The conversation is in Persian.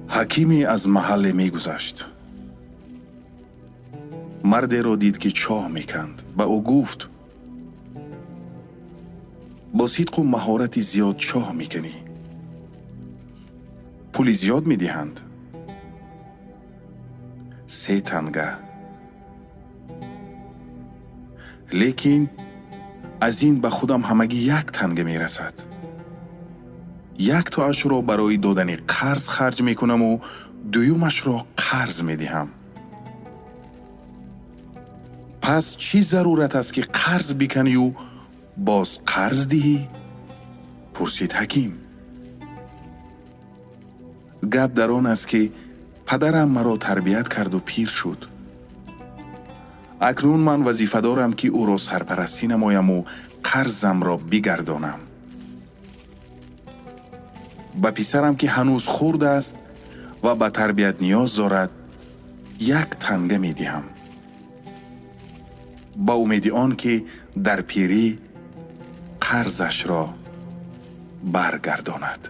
حکیمی از محل می گذشت. مردی را دید که چاه میکند. به او گفت: با صدق و مهارت زیاد چاه میکنی، پول زیاد میدهند. 3 تنگه. لیکن از این به خودم همگی 1 تنگه میرسد. 1 تاش را برای دادن قرض خرج میکنم و 2مش را قرض میدهم. پس چی ضرورت است که قرض بکنی و باز قرض دهی؟ پرسید حکیم. گپ در آن است که پدرم مرا تربیت کرد و پیر شد. اکنون من وظیفه دارم که او را سرپرستی نمایم و قرضم را بگردانم. به پسرم که هنوز خرد است و به تربیت نیاز دارد 1 تنگه می دهم، با امید آن که در پیری قرضش را برگرداند.